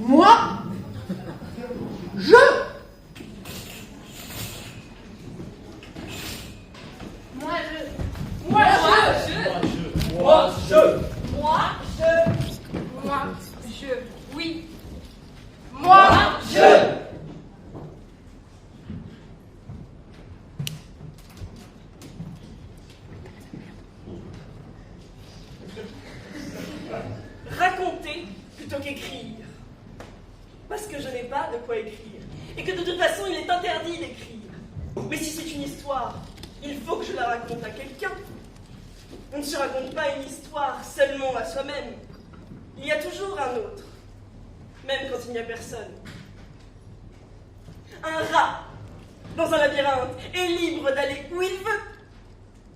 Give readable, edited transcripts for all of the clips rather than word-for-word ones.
Moi, je. Moi, je. Moi, je. Oui. Moi, je. Raconter plutôt qu'écrire. Parce que je n'ai pas de quoi écrire. Et que de toute façon, il est interdit d'écrire. Mais si c'est une histoire, il faut que je la raconte à quelqu'un. On ne se raconte pas une histoire seulement à soi-même. Il y a toujours un autre, même quand il n'y a personne. Un rat, dans un labyrinthe, est libre d'aller où il veut,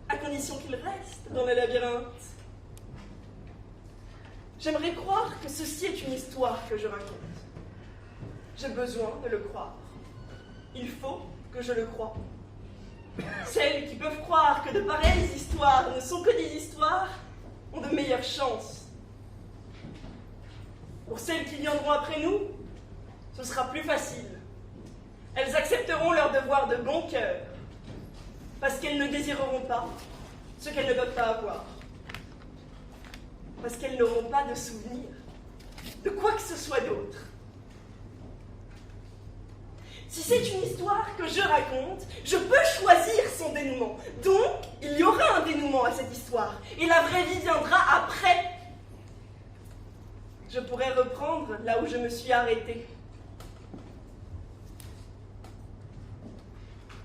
à condition qu'il reste dans le labyrinthe. J'aimerais croire que ceci est une histoire que je raconte. J'ai besoin de le croire. Il faut que je le croie. Celles qui peuvent croire que de pareilles histoires ne sont que des histoires ont de meilleures chances. Pour celles qui viendront après nous, ce sera plus facile. Elles accepteront leur devoir de bon cœur, parce qu'elles ne désireront pas ce qu'elles ne peuvent pas avoir. Parce qu'elles n'auront pas de souvenir de quoi que ce soit d'autre. Si c'est une histoire que je raconte, je peux choisir son dénouement. Donc, il y aura un dénouement à cette histoire. Et la vraie vie viendra après. Je pourrais reprendre là où je me suis arrêtée.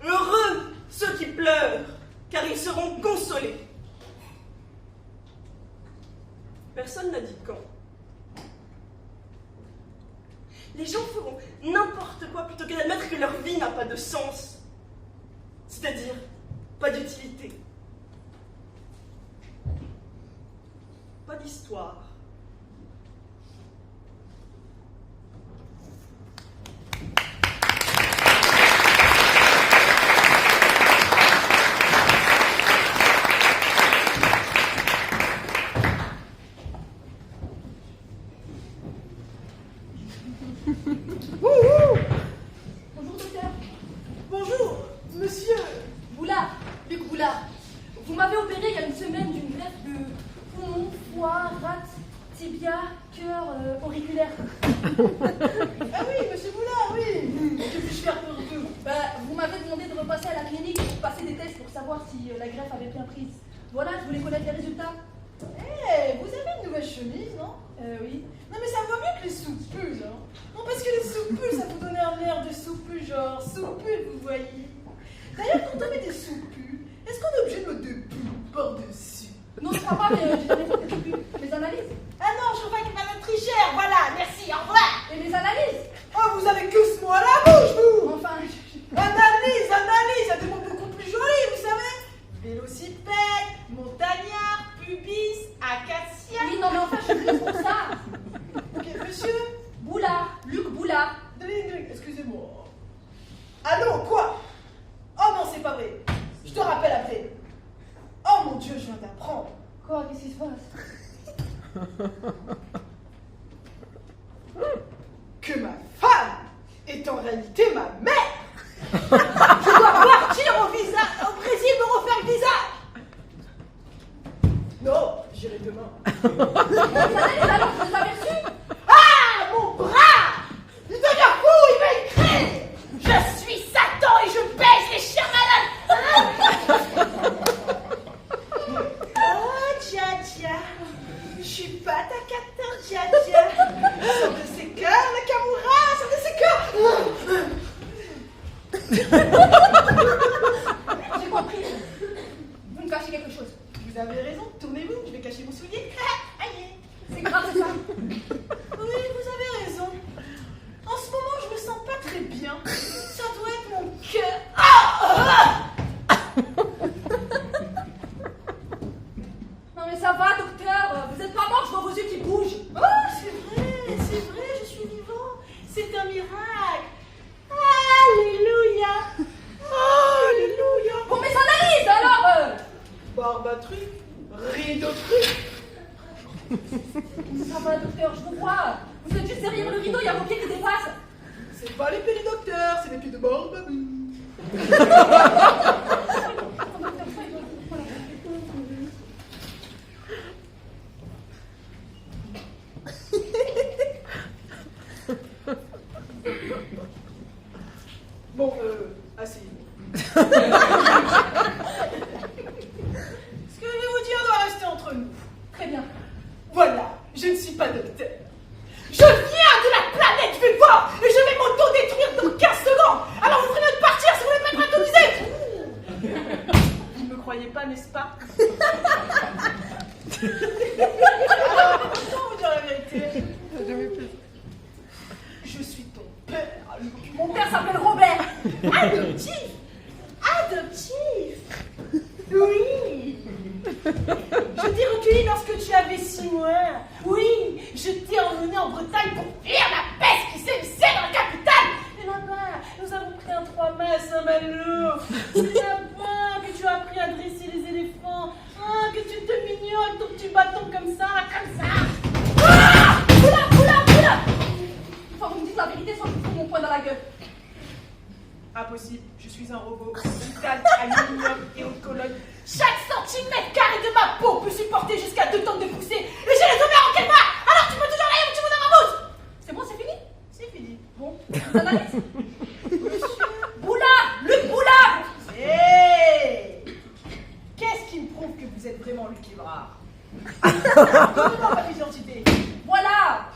Heureux ceux qui pleurent, car ils seront consolés. Personne n'a dit quand. Les gens feront n'importe quoi plutôt que d'admettre que leur vie n'a pas de sens, c'est-à-dire pas d'utilité, pas d'histoire. Bonjour, docteur. Bonjour, monsieur. Boulard, Luc Boulard. Vous m'avez opéré il y a une semaine d'une greffe de poumon, foie, rate, tibia, cœur, auriculaire. Ah oui, monsieur Boulard, oui. Que puis-je faire pour vous? Vous m'avez demandé de repasser à la clinique pour passer des tests pour savoir si la greffe avait bien prise. Voilà, je voulais connaître les résultats. Eh, vous avez une nouvelle chemise, non? Oui. Non mais ça va mieux que les soupules, hein. Non parce que les soupules, ça vous donnait un air de soupule, genre soupule, vous voyez. D'ailleurs, quand on met des soupules, est-ce qu'on est obligé de mettre des pulls par-dessus? Non, je crois pas, mais j'ai jamais fait les analyses. Ah non, je crois qu'il va être trichère, voilà, merci, au revoir. Et les analyses? Oh, vous avez que ce mot à la bouche, vous. Enfin, Analyse, analyse, il y a des mots beaucoup plus jolis, vous savez. Vélocipède, montagnard, pubis, acacia. oui, non, mais enfin, je suis juste pour ça. Ok, monsieur. Boulard, Luc Boulard. Excusez-moi. Allô, quoi? Oh non, c'est pas vrai. Je te rappelle après. Oh mon Dieu, je viens d'apprendre Quoi, qu'est-ce qui se passe? que ma femme est en réalité ma mère. Je dois partir au Brésil me refaire le visage. Non, j'irai demain. Les analyses, alors, vous les avez reçues? Ah, mon bras! Il devient fou, il va écrire. Je suis Satan et je baise les chiens malades. Oh, Dja Dja. Je suis pas ta 14, Dja Dja. Sors de ses cœurs, Nakamura, sors de ses cœurs. pas les pieds du docteur, c'est les pieds de mort, babou. Bon, asseyez-vous. Ce que je vais vous dire doit rester entre nous. Très bien. Voilà, je ne suis pas docteur. Je viens de la planète Vulva et je vais m'auto-détruire dans 15 secondes. Alors vous ferez mieux de partir si vous voulez pas être atomisé. Vous ne me croyez pas, n'est-ce pas? Alors, comment vous dire la vérité? Je suis ton père. Mon père s'appelle Robert. Adoptif. Adoptif. Oui. Je t'ai recueilli lorsque tu avais 6 mois. Oui, je t'ai emmené en Bretagne pour fuir la peste qui s'émissait dans la capitale. Et là-bas, nous avons pris un 3 mâts à Saint-Malo. C'est là-bas que tu as appris à dresser les éléphants. Ah, que tu te mignoles avec ton petit bâton comme ça, comme ça. Ah! Oula! Enfin, vous me dites la vérité sans que je vous trouve mon poing dans la gueule. Impossible, je suis un robot. Titane, aluminium et haute colonne. Chaque centimètre carré de ma peau peut supporter jusqu'à 2 tonnes de poussée. Et j'ai les ovaires en quelle part? Alors tu peux toujours aller où tu veux dans ma bouche. C'est bon, c'est fini? C'est fini. Bon, vous analysez. Monsieur Boulard, Luc Boulard. Hé! Qu'est-ce qui me prouve que vous êtes vraiment Luc Évrard? Donnez-moi votre identité. Voilà.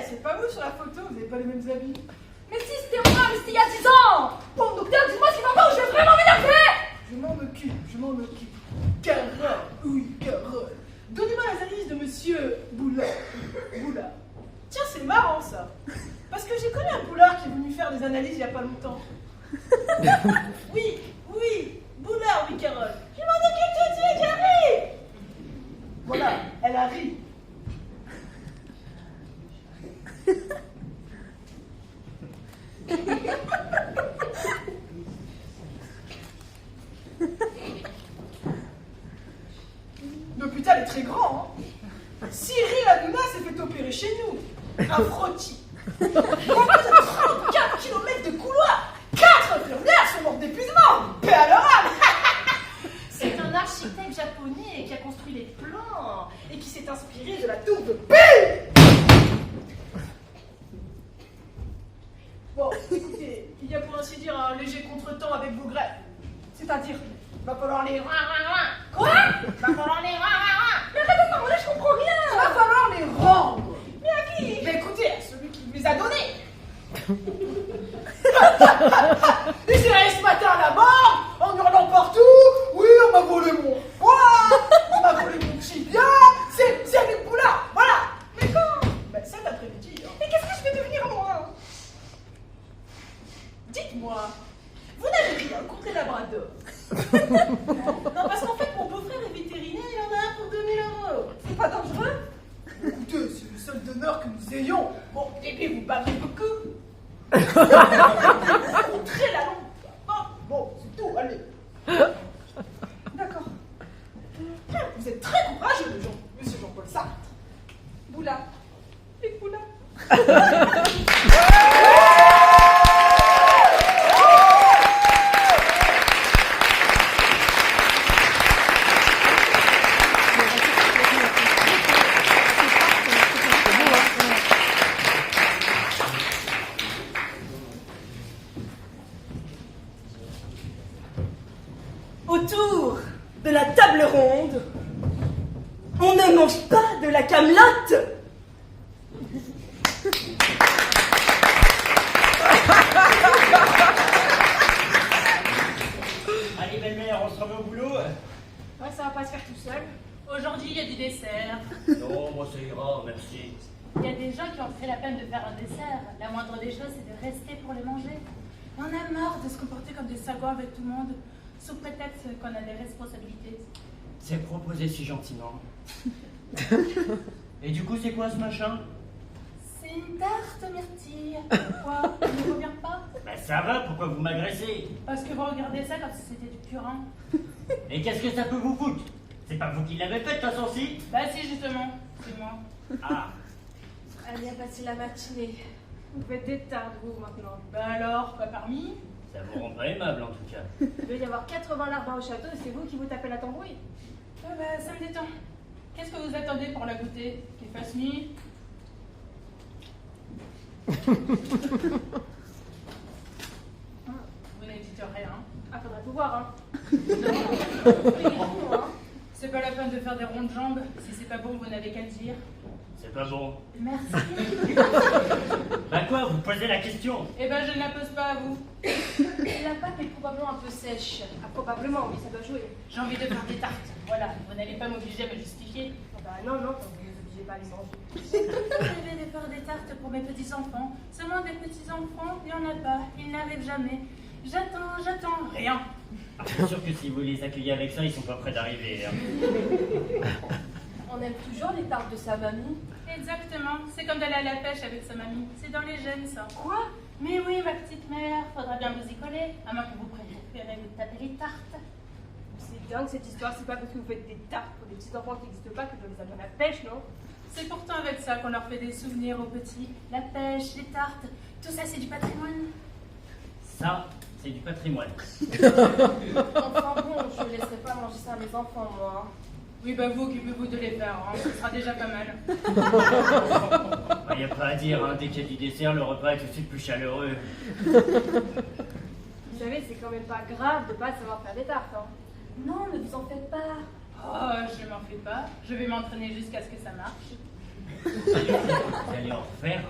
C'est pas vous sur la photo, vous n'avez pas les mêmes habits. Mais si c'était moi, mais c'était il y a 10 ans. Bon, docteur, dis-moi ce qui va pas ou je vais vraiment m'énerver. Je m'en occupe. Carole, oui, Carole. Donnez-moi les analyses de monsieur Boulard. Boulard. Tiens, c'est marrant ça. Parce que j'ai connu un Boulard qui est venu faire des analyses il y a pas longtemps. Oui, Boulard, oui, Carole. Je m'en occupe tout de suite, j'arrive. Voilà, elle a ri. L'hôpital est très grand, hein. Cyril Hanouna s'est fait opérer chez nous. Un frottis. Il y a plus de 34 km de couloir. 4 infirmières sont mortes d'épuisement. Paix à leur âme. C'est un architecte japonais qui a construit les plans et qui s'est inspiré de la tour de Pise. Bon, écoutez, il y a pour ainsi dire un léger contretemps avec vos greffes. C'est-à-dire, va falloir les... Quoi? Va falloir les... Mais arrêtez de parler, je comprends rien. Va falloir les rendre. Mais à qui? Mais écoutez, à celui qui vous les a donnés. Et j'ai allé ce matin à la mort en hurlant partout. Oui, on m'a volé mon foie, on m'a volé mon tibia. C'est Luc Boulard, voilà. Mais quand? Ben, cet après-midi. Hein. Mais qu'est-ce que je vais devenir moi? Dites-moi, vous n'avez rien contre les labradors? Non, parce qu'en fait, mon beau-frère est vétérinaire, il en a un pour 2000 €. C'est pas dangereux? Écoutez, c'est le seul donneur que nous ayons. Bon, et puis vous parlez beaucoup. Montrez la lampe. Ah, bon, c'est tout, allez. D'accord. Vous êtes très courageux, monsieur Jean-Paul Sartre. Boula. Et Boula. Autour de la table ronde, on ne mange pas de la camelote. Allez, belle-mère, on se remet au boulot. Ouais, ça va pas se faire tout seul. Aujourd'hui, il y a du dessert. Non, moi ça ira, merci. Il y a des gens qui ont pris la peine de faire un dessert. La moindre des choses, c'est de rester pour les manger. On a marre de se comporter comme des sagots avec tout le monde, sous prétexte qu'on a des responsabilités. C'est proposé si gentiment. Et du coup, c'est quoi ce machin? C'est une tarte, Myrtille. Pourquoi? Ça ne revient pas? Bah ça va, pourquoi vous m'agressez? Parce que vous regardez ça comme si c'était du purin. Et qu'est-ce que ça peut vous foutre? C'est pas vous qui l'avez fait, de toute façon, si? Bah si, justement, c'est moi. Ah, Elle vient passer la matinée. Vous faites des tartes, vous, maintenant. Bah alors, pas parmi? ça vous rend pas aimable, en tout cas. Il doit y avoir 80 larbins au château et c'est vous qui vous tapez la tambouille. Ah bah ça me détend. Qu'est-ce que vous attendez pour la goûter? Qu'il fasse nuit? Vous ne dites rien. Ah, faudrait tout voir, hein. C'est pas la peine de faire des rondes jambes. Si c'est pas bon, vous n'avez qu'à le dire. C'est pas bon. Merci. Bah quoi, vous posez la question? Eh ben, je ne la pose pas à vous. La pâte est probablement un peu sèche. Ah, probablement, oui, ça doit jouer. J'ai envie de faire des tartes. Voilà, vous n'allez pas m'obliger à me justifier. Ah bah non, non, vous ne obligez pas à les manger. Je vais faire des tartes pour mes petits-enfants. Seulement des petits-enfants, il n'y en a pas. Ils n'arrivent jamais. J'attends, rien. C'est sûr que si vous les accueillez avec ça, ils sont pas prêts d'arriver. Hein. On aime toujours les tartes de sa mamie. Exactement, c'est comme d'aller à la pêche avec sa mamie. C'est dans les gènes, ça. Quoi? Mais oui, ma petite mère, faudra bien vous y coller, à moins que vous préférez vous taper les tartes. C'est dingue cette histoire, c'est pas parce que vous faites des tartes pour des petits enfants qui n'existent pas que je les amène à la pêche, non? C'est pourtant avec ça qu'on leur fait des souvenirs aux petits. La pêche, les tartes, tout ça c'est du patrimoine. Ça, c'est du patrimoine. Enfin bon, je laisserai pas manger ça à mes enfants, moi. Oui, bah vous, occupez-vous de les faire, hein. Ce sera déjà pas mal. Il n'y a pas à dire, hein. Dès qu'il y a du dessert, le repas est tout de suite plus chaleureux. Vous savez, c'est quand même pas grave de pas savoir faire des tartes, hein. Non, ne vous en faites pas. Oh, je m'en fais pas. Je vais m'entraîner jusqu'à ce que ça marche. Vous allez en faire?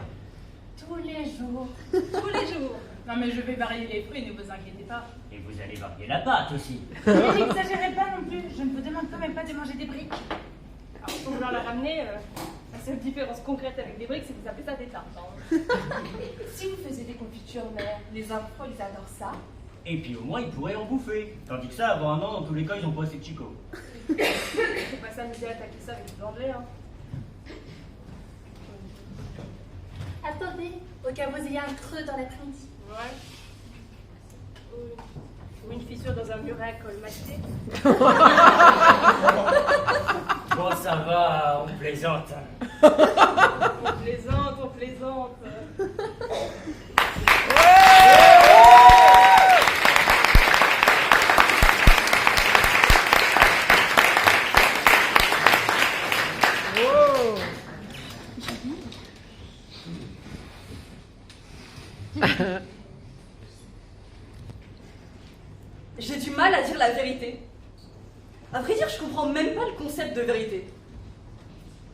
Tous les jours. Tous les jours. Non mais je vais varier les fruits, ne vous inquiétez pas. Et vous allez varier la pâte aussi. Mais n'exagérez pas non plus, je ne vous demande quand même pas de manger des briques. Alors, pour vouloir la ramener, la seule différence concrète avec des briques, c'est que vous appelez ça des tartes, hein. Si vous faisiez des confitures mères, les enfants, ils adorent ça. Et puis au moins, ils pourraient en bouffer. Tandis que ça, avant un an, dans tous les cas, ils ont pas assez de chico. Faut pas s'amuser à attaquer ça avec du danger, hein. Attendez, au cas où vous ayez un creux dans l'après-midi. Ouais. Ou une fissure dans un muret à colmaté. Bon, ça va, on plaisante. On plaisante, on plaisante. J'ai du mal à dire la vérité. À vrai dire, je comprends même pas le concept de vérité.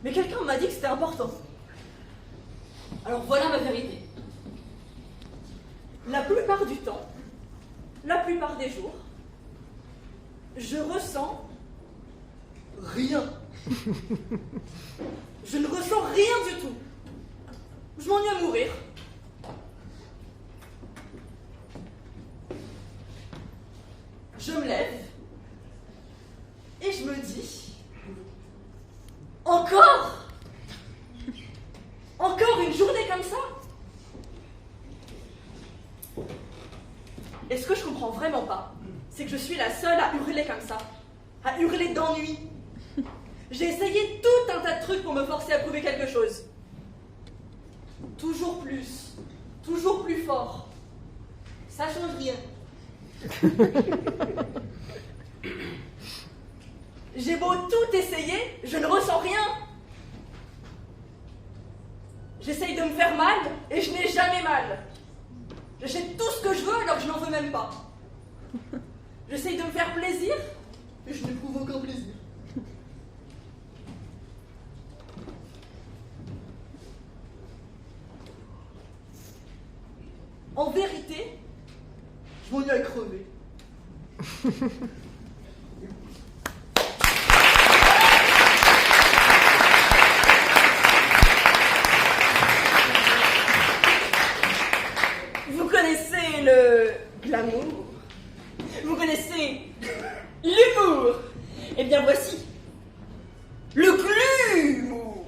Mais quelqu'un m'a dit que c'était important. Alors voilà ma vérité. La plupart du temps, la plupart des jours, je ressens rien. Je ne ressens rien du tout. Je m'ennuie à mourir. Je me lève et je me dis, encore une journée comme ça. Et ce que je comprends vraiment pas, c'est que je suis la seule à hurler comme ça, à hurler d'ennui. J'ai essayé tout un tas de trucs pour me forcer à prouver quelque chose. Toujours plus fort. Ça change rien. J'ai beau tout essayer, je ne ressens rien. J'essaye de me faire mal et je n'ai jamais mal. J'achète tout ce que je veux alors que je n'en veux même pas. J'essaye de me faire plaisir et je n'éprouve aucun plaisir. En vérité, je m'ennuie à crever. Vous connaissez le glamour. Vous connaissez l'humour. Eh bien voici le glumour.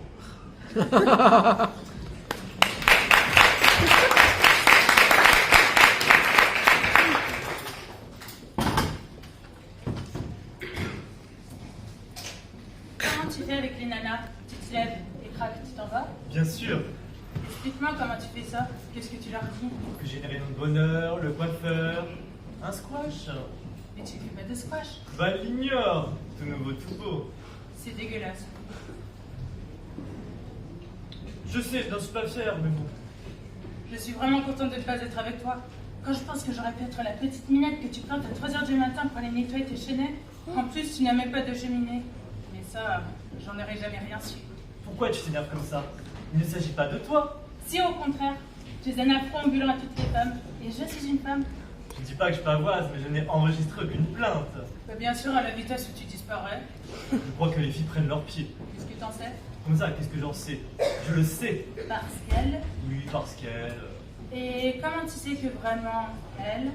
nana, tu te lèves et crac, tu t'en vas. Bien sûr, Explique-moi comment tu fais ça. Qu'est-ce que tu leur dis? que j'ai une réunion de bonheur, le coiffeur, un squash. Mais tu fais pas de squash. Bah l'ignore, tout nouveau, tout beau. C'est dégueulasse. Je sais, je n'en suis pas fier, mais bon. Je suis vraiment contente de ne pas être avec toi. Quand je pense que j'aurais pu être la petite minette que tu plantes à 3h du matin pour aller nettoyer tes chenets. En plus, tu n'as même pas de cheminée. Mais ça, j'en aurais jamais rien su. Pourquoi tu t'énerves comme ça? Il ne s'agit pas de toi. Si au contraire, tu es un affront ambulant à toutes les femmes. Et je suis une femme. Je ne dis pas que je pavoise, mais je n'ai enregistré aucune plainte. Bah, bien sûr, à la vitesse où tu disparais. Je crois que les filles prennent leurs pieds. Qu'est-ce que t'en sais? Comme ça, qu'est-ce que j'en sais? Je le sais. Parce qu'elle. Oui, parce qu'elle... Et comment tu sais que vraiment, elle,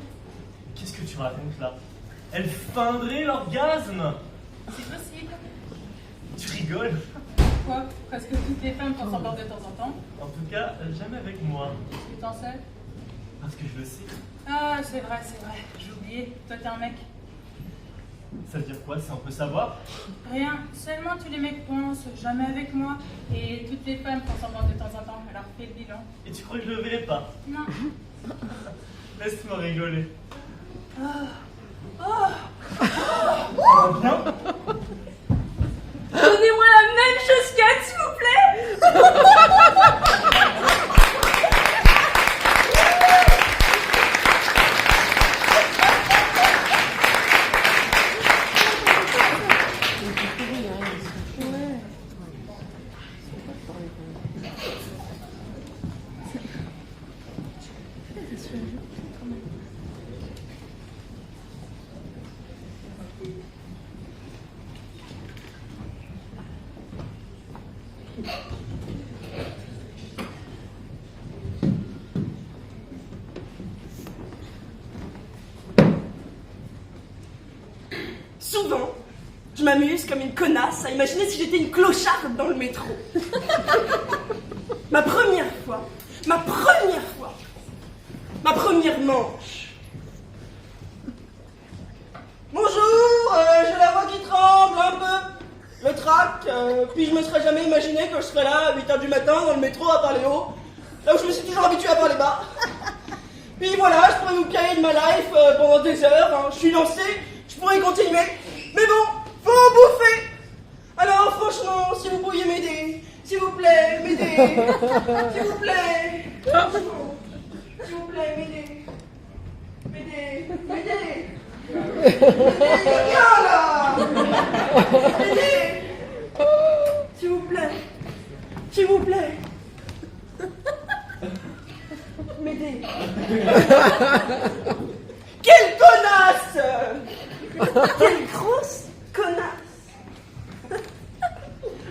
Qu'est-ce que tu racontes là? Elle feindrait l'orgasme. c'est possible? Tu rigoles? Quoi? Parce que toutes les femmes font semblant de temps en temps. En tout cas, jamais avec moi. Qu'est-ce que t'en sais? Parce que je le sais. Ah, c'est vrai, j'ai oublié. Toi, t'es un mec. Ça veut dire quoi, si on peut savoir? Rien. Seulement tous les mecs pensent jamais avec moi. Et toutes les femmes font semblant de temps en temps. Alors fais le bilan. Et tu crois que je le verrai pas? Non. Laisse-moi rigoler. Oh, Bien? Donnez-moi la même chose qu'elle, s'il vous plaît. Souvent, je m'amuse comme une connasse à imaginer si j'étais une clocharde dans le métro. ma première manche. Bonjour, j'ai la voix qui tremble un peu, le trac, puis je me serais jamais imaginé que je serais là à 8h du matin dans le métro à parler haut, là où je me suis toujours habitué à parler bas. Puis voilà, je pourrais vous piailler de ma life pendant des heures, hein. Je suis lancé, je pourrais continuer, mais bon, faut bouffer. Alors franchement, si vous pouviez m'aider, s'il vous plaît, m'aider, s'il vous plaît, franchement, s'il vous plaît, m'aider, viens là, m'aider, s'il vous plaît, m'aider. Quelle connasse! Quelle grosse connasse!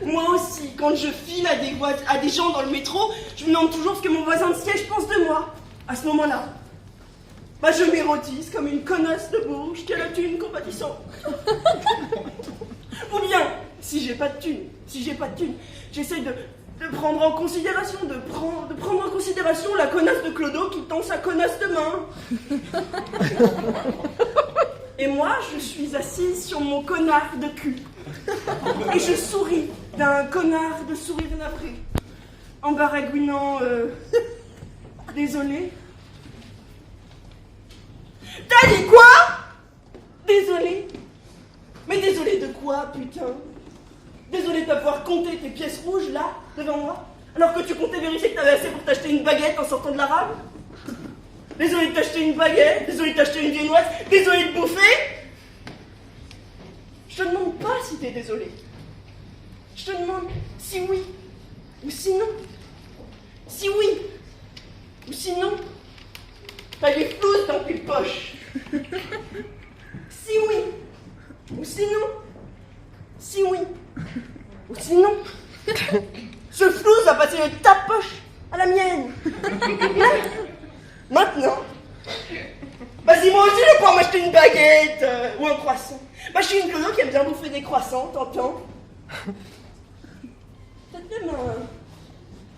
Moi aussi, quand je file à des gens dans le métro, je me demande toujours ce que mon voisin de siège pense de moi. À ce moment-là, bah je m'érotise comme une connasse de Bourges qui a la thune compatissante. Ou bien, si j'ai pas de thune, j'essaye de prendre en considération, de prendre en considération la connasse de Clodo qui tend sa connasse de main. Et moi, je suis assise sur mon connard de cul. Et je souris d'un connard de sourire navré, en baragouinant désolé. T'as dit quoi? Désolé. Mais désolé de quoi, putain? Désolé de pas pouvoir compter tes pièces rouges, là, devant moi, alors que tu comptais vérifier que t'avais assez pour t'acheter une baguette en sortant de la rame? Désolé de t'acheter une baguette, désolé de t'acheter une viennoise, désolé de bouffer? Je te demande pas si t'es désolé. Je te demande si oui, ou sinon. Si oui, ou sinon, t'as des flouses dans tes poches. Si oui, ou sinon. Si oui, ou sinon, ce flouze va passer de ta poche à la mienne. Maintenant, vas-y, moi aussi je vais pouvoir m'acheter une baguette ou un croissant. Bah, je suis une clodo qui aime bien bouffer des croissants, t'entends?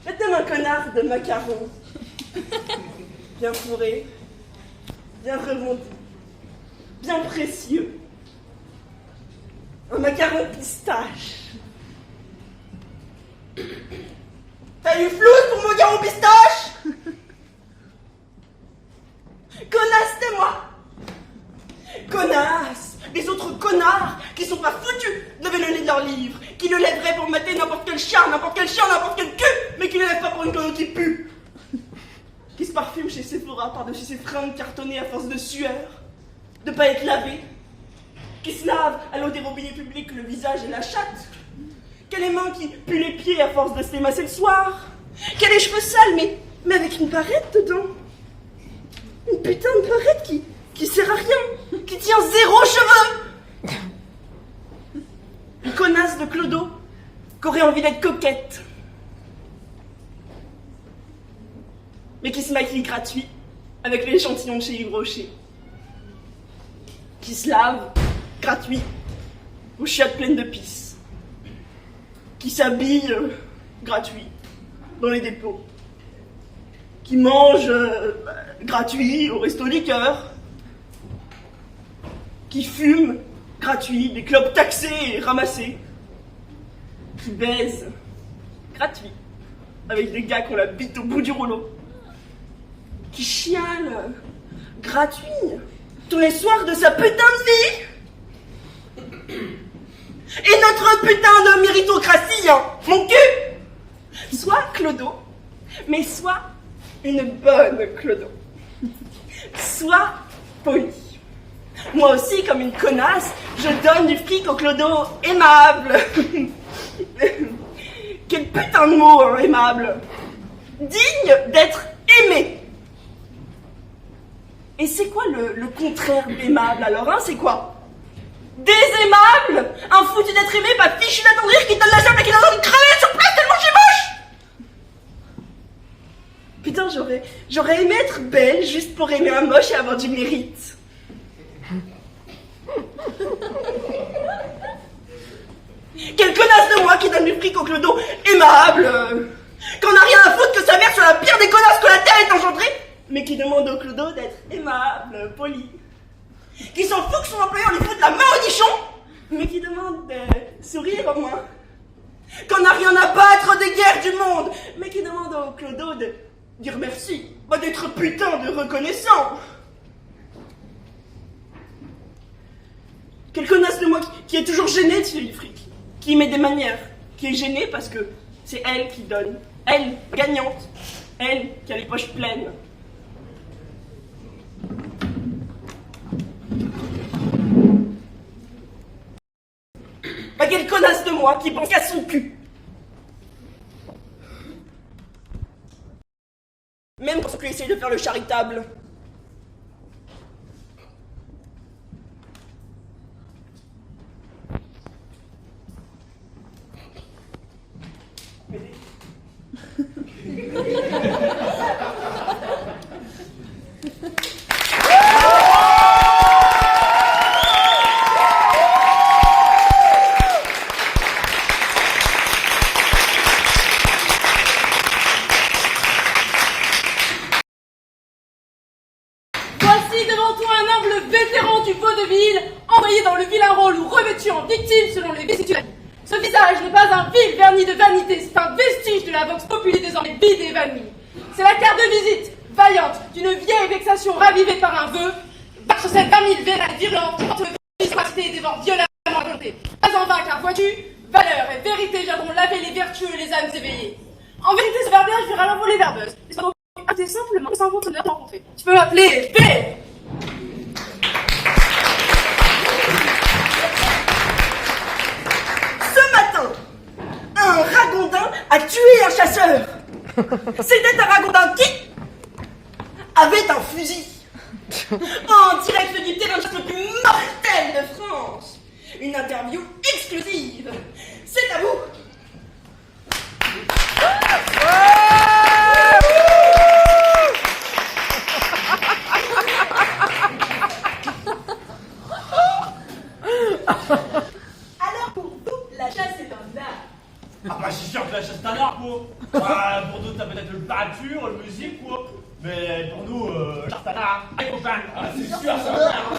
Faites-moi un connard de macaron. Bien fourré, bien rebondi, bien précieux. Un macaron pistache. T'as eu flou pour mon gars au pistache? Connasse, c'est moi. Connasse. Les autres connards qui sont pas foutus lever le nez de leur livre, qui le lèveraient pour mater n'importe quel chien, n'importe quel cul, mais qui ne lèvent pas pour une clodo qui pue. Qui se parfume chez Sephora par-dessus ses fringues cartonnées à force de sueur, de pas être lavé, qui se lave à l'eau des robinets publics le visage et la chatte, qui a les mains qui puent les pieds à force de se les masser le soir, qui a les cheveux sales mais avec une barrette dedans. Une putain de barrette qui sert à rien, qui tient 0 cheveux. Une connasse de clodo qui aurait envie d'être coquette, mais qui se maquille gratuit avec l'échantillon de chez Yves Rocher, qui se lave gratuit aux chiottes pleines de pisse, qui s'habille gratuit dans les dépôts, qui mange gratuit au resto liqueur, qui fume gratuit des clopes taxées et ramassées, qui baise gratuit avec des gars qui ont la bite au bout du rouleau, qui chiale gratuit tous les soirs de sa putain de vie. Et notre putain de méritocratie, hein, mon cul. Soit clodo, mais soit une bonne clodo. Soit poli. Moi aussi, comme une connasse, je donne du fric au clodo aimable. Quel putain de mot, hein, aimable. Digne d'être aimé. Et c'est quoi le contraire d'aimable alors, hein? C'est quoi? Désaimable? Un foutu d'être aimé, pas fichu d'attendrir, qui donne la jambe et qui donne envie de crever sur place tellement j'ai moche! Putain, j'aurais aimé être belle juste pour aimer un moche et avoir du mérite. Quelle connasse de moi qui donne du fric au clodo aimable, qu'on n'a rien à foutre que sa mère soit la pire des connasses que la terre ait engendrée, mais qui demande au clodo d'être aimable, poli, qui s'en fout que son employeur lui foute la main au nichon, mais qui demande de sourire au moins, qu'on n'a rien à battre des guerres du monde, mais qui demande au clodo de dire merci, d'être putain de reconnaissant. Quelle connasse de moi qui est toujours gênée de filer du fric, qui met des manières, qui est gênée parce que c'est elle qui donne, elle, gagnante, elle qui a les poches pleines. Quelle connasse de moi qui pense qu'à son cul. Même quand tu essayes de faire le charitable. Selon les vicissitudes. Ce visage n'est pas un vil vernis de vanité, c'est un vestige de la vox populi désormais vide et évanouie. C'est la carte de visite, vaillante, d'une vieille vexation ravivée par un vœu, par sur cette famille vénale virulente, entre viscosité et dévore violemment la volonté. Pas en vain, car vois-tu, valeur et vérité viendront laver les vertueux et les âmes éveillées. En vérité, ce verbiage verra l'envolée verbeuse. Et c'est donc simplement sans compte de te rencontrer. Tu peux m'appeler P. Un ragondin a tué un chasseur. C'était un ragondin qui avait un fusil. En direct du terrain de chasse le plus mortel de France. Une interview exclusive. C'est à vous. Alors pour vous, la chasse est un art. Ah bah c'est sûr que la chasse c'est un art quoi. Ah, pour d'autres t'as peut-être le peinture, la musique quoi. Mais pour nous, la chasse c'est un art. Allez copain. Ah c'est sûr c'est un art.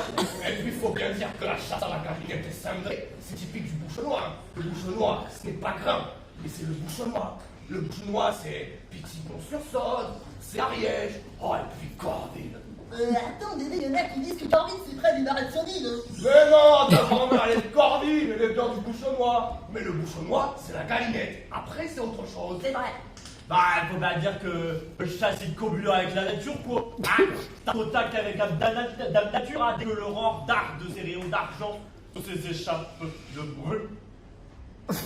Et puis il faut bien dire que la chasse à la carrière est cendrée. C'est typique du bouchonnois. Le bouchonnois ce n'est pas grand, mais c'est le bouchonnois. Le Bouchonnois, c'est Pitié-Pont-sur-Saône, c'est Ariège, oh, et puis Corville. Attendez, il y en a qui disent que Corville c'est près du marais de Sourdine. Mais non, ta grand-mère, elle est de Corville, elle est bien du Bouchonnois. Mais le Bouchonnois, c'est la galinette. Après, c'est autre chose. C'est vrai. Bah, il faut bien dire que le chat, c'est le communion avec la nature, quoi. Hein? T'as contact avec la nature, hein, dès que l'aurore d'art de ses rayons d'argent sur ses échappes de brûle. Il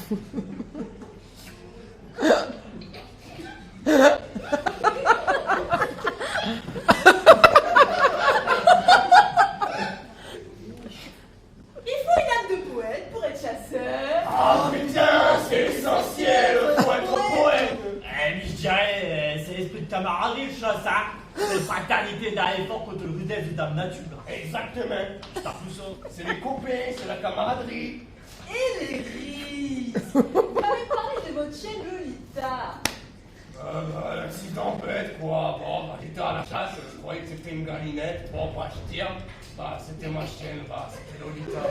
faut une âme de poète pour être chasseur. Ah, putain, c'est essentiel pour être poète. Mais je dirais, c'est l'esprit de camaraderie, le chat, ça. C'est une fraternité d'un effort contre le rudesse de dame nature. Exactement. Je tape tout ça. C'est les copains, c'est la camaraderie. Et les rises. Vous m'avez parlé de votre chienne Lolita. L'accident bête, quoi. Bon, bah, j'étais à la chasse, je croyais que c'était une galinette. Bon, bah, je tire. Bah, c'était ma chienne, bah, c'était Lolita.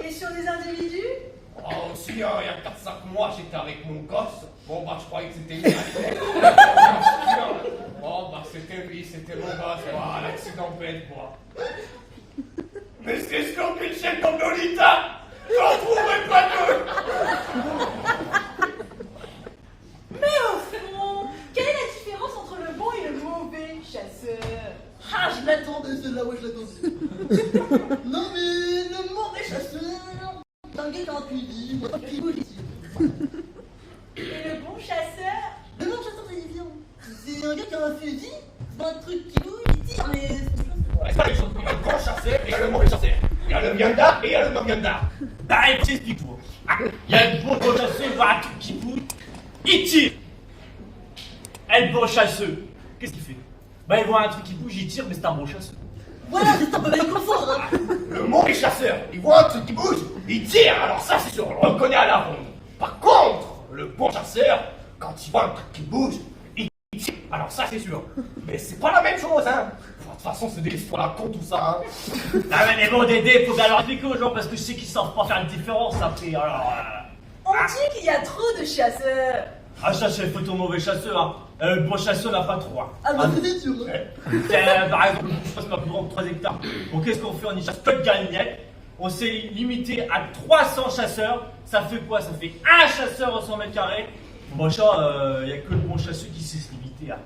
Et sur les individus? Oh, aussi, hein, il y a 4-5 mois, j'étais avec mon gosse. Bon, bah, je croyais que c'était une galinette. Bon, bah, c'était lui, c'était mon gosse. Bah, l'accident bête, quoi. Mais c'est sûr qu'une chienne comme Lolita, j'en trouverai pas deux. Mais au fond, quelle est la différence entre le bon et le mauvais chasseur? Ah, je l'attendais celle-là, ouais, je l'attendais. Non mais, le mauvais chasseur, c'est un gars qui a un fusil, qui bouge ici. Et le bon chasseur? Le bon chasseur, c'est différent. C'est un gars qui a un fusil, c'est pas un truc qui bouge, il tire, mais C'est pas les choses. Il y a le grand chasseur et il y a le mauvais chasseur. Il y a le viandard et il y a le non-viandard. Bah, explique-toi. Il y a le bon chasseur, il voit un truc qui bouge, il tire. Et le bon chasseur, qu'est-ce qu'il fait? Bah, il voit un truc qui bouge, il tire, mais c'est un bon chasseur. voilà, c'est un peu mal confort, hein. Le mauvais chasseur, il voit un truc qui bouge, il tire, alors ça c'est sûr, on le reconnaît à la ronde. Par contre, le bon chasseur, quand il voit un truc qui bouge, il tire, alors ça c'est sûr. Mais c'est pas la même chose, hein. De toute façon, c'est des histoires à la con tout ça, hein. Ah, mais bon, Dédé, faut bien leur expliquer aux gens parce que je sais qu'ils savent pas faire une différence après, alors. On dit qu'il y a trop de chasseurs. Ah, ça, c'est photo mauvais chasseur, hein. Le bon chasseur n'a pas trois. Ah bah c'est sûr. Tiens, par exemple, je passe ma plus grande 3 hectares. Bon, qu'est-ce qu'on fait? On y chasse peu de galinettes. On s'est limité à 300 chasseurs. Ça fait quoi? Ça fait un chasseur au 100 mètres carrés. Bon, ça, il n'y a que le bon chasseur qui sait se limiter, hein.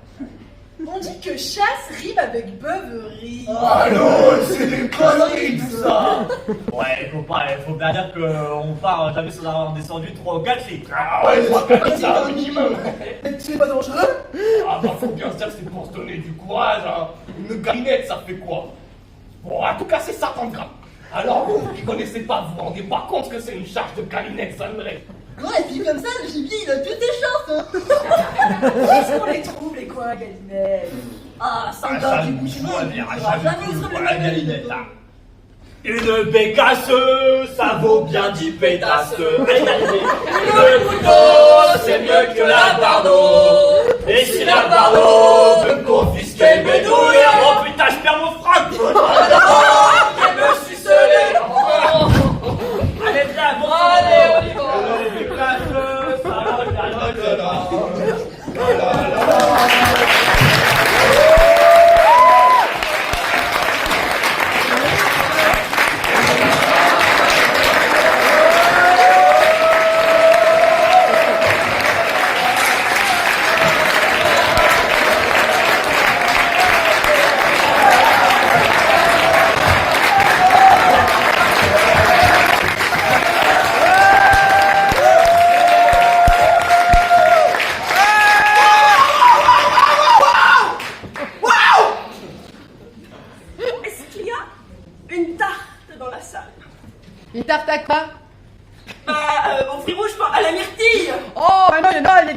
On dit que chasse rime avec beuverie. Allô, c'est des conneries tout ça. Ouais, faut bien dire qu'on part jamais sans avoir descendu 3 ou 4 litres. Ah ouais, c'est un minimum. C'est pas dangereux? Ah bah faut bien se dire que c'est pour se donner du courage, hein. Une galinette, ça fait quoi? Bon, en tout cas, c'est 50 grammes. Alors vous qui connaissez pas, vous vous rendez pas compte que c'est une charge de galinette, ça me reste. Ouais, et puis comme ça, le gibier, il a toutes ses chances, hein. Où est-ce qu'on les trouve, les coins galinettes? Ah, sans dents du bouchonnois, il ne dira jamais où sera la galinette, hein. Une bécasse, ça vaut bien 10 pétasses. Allez, allez. Le couteau, c'est mieux que la bardeau. Et si la bardeau veut me confisquer mes douilles, oh putain, je perds mon frac. Je me suis scellé. Allez, viens, bon, allez, on y va. Une bécasse, ça vaut bien 10 pétasses. Une tarte à quoi? Au fruits rouges, à la myrtille. Oh, bah non, il y en a, les